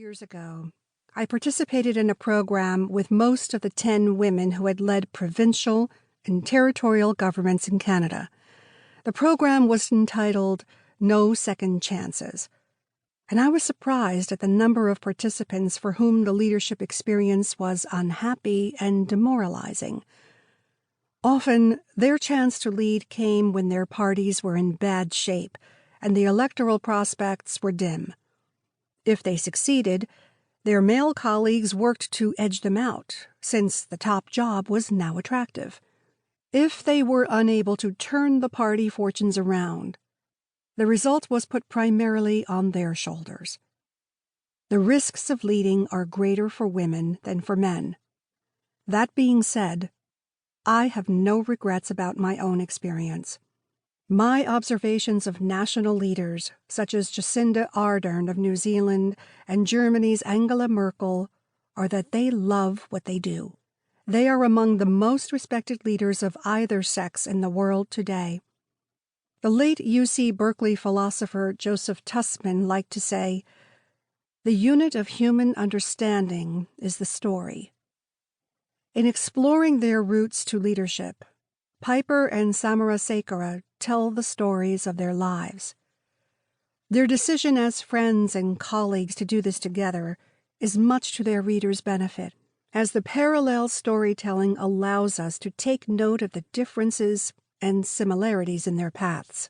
years ago, I participated in a program with most of the 10 women who had led provincial and territorial governments in Canada. The program was entitled No Second Chances, and I was surprised at the number of participants for whom the leadership experience was unhappy and demoralizing. Often, their chance to lead came when their parties were in bad shape and the electoral prospects were dim. If they succeeded, their male colleagues worked to edge them out, since the top job was now attractive. If they were unable to turn the party fortunes around, the result was put primarily on their shoulders. The risks of leading are greater for women than for men. That being said, I have no regrets about my own experience. My observations of national leaders, such as Jacinda Ardern of New Zealand and Germany's Angela Merkel, are that they love what they do. They are among the most respected leaders of either sex in the world today. The late UC Berkeley philosopher Joseph Tussman liked to say, "The unit of human understanding is the story." In exploring their routes to leadership, Piper and Samarasekera tell the stories of their lives. Their decision as friends and colleagues to do this together is much to their readers' benefit, as the parallel storytelling allows us to take note of the differences and similarities in their paths.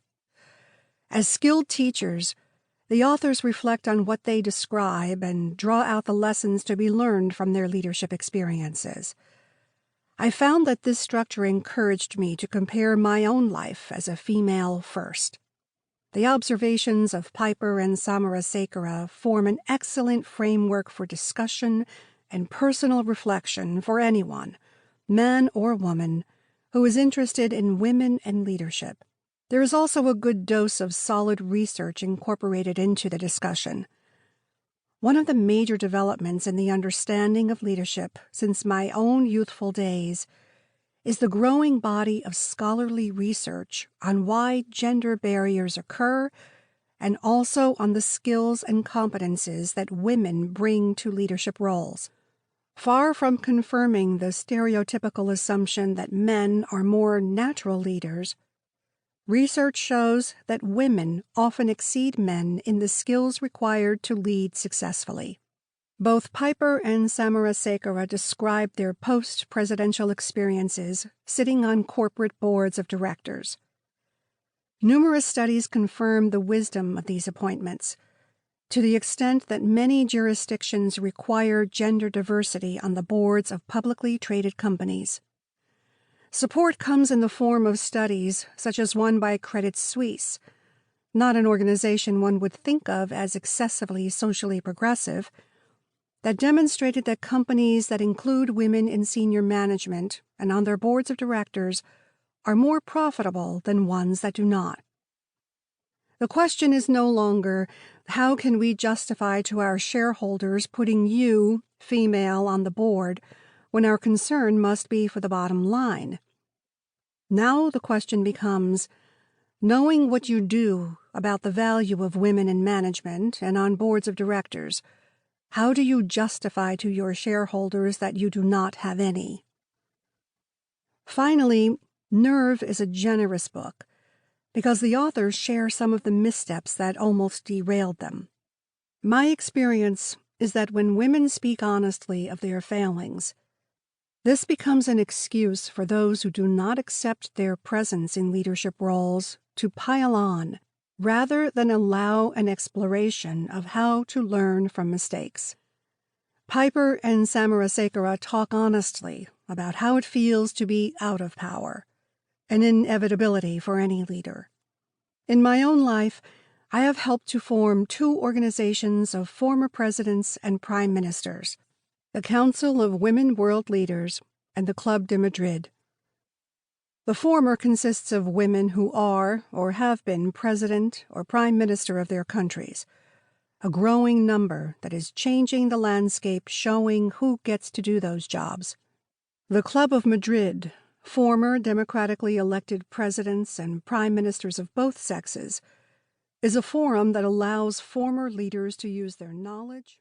As skilled teachers, the authors reflect on what they describe and draw out the lessons to be learned from their leadership experiences. I found that this structure encouraged me to compare my own life as a female first. The observations of Piper and Samarasekera form an excellent framework for discussion and personal reflection for anyone, man or woman, who is interested in women and leadership. There is also a good dose of solid research incorporated into the discussion. One of the major developments in the understanding of leadership since my own youthful days is the growing body of scholarly research on why gender barriers occur and also on the skills and competences that women bring to leadership roles. Far from confirming the stereotypical assumption that men are more natural leaders, research shows that women often exceed men in the skills required to lead successfully. Both Piper and Samarasekera describe their post-presidential experiences sitting on corporate boards of directors. Numerous studies confirm the wisdom of these appointments, to the extent that many jurisdictions require gender diversity on the boards of publicly traded companies. Support comes in the form of studies such as one by Credit Suisse, not an organization one would think of as excessively socially progressive, that demonstrated that companies that include women in senior management and on their boards of directors are more profitable than ones that do not. The question is no longer, how can we justify to our shareholders putting you, female, on the board, when our concern must be for the bottom line? Now the question becomes, knowing what you do about the value of women in management and on boards of directors, how do you justify to your shareholders that you do not have any? Finally, Nerve is a generous book because the authors share some of the missteps that almost derailed them. My experience is that when women speak honestly of their failings, this becomes an excuse for those who do not accept their presence in leadership roles to pile on, rather than allow an exploration of how to learn from mistakes. Piper and Samarasekera talk honestly about how it feels to be out of power, an inevitability for any leader. In my own life, I have helped to form 2 organizations of former presidents and prime ministers, the Council of Women World Leaders and the Club de Madrid. The former consists of women who are or have been president or prime minister of their countries, a growing number that is changing the landscape, showing who gets to do those jobs. The Club of Madrid, former democratically elected presidents and prime ministers of both sexes, is a forum that allows former leaders to use their knowledge,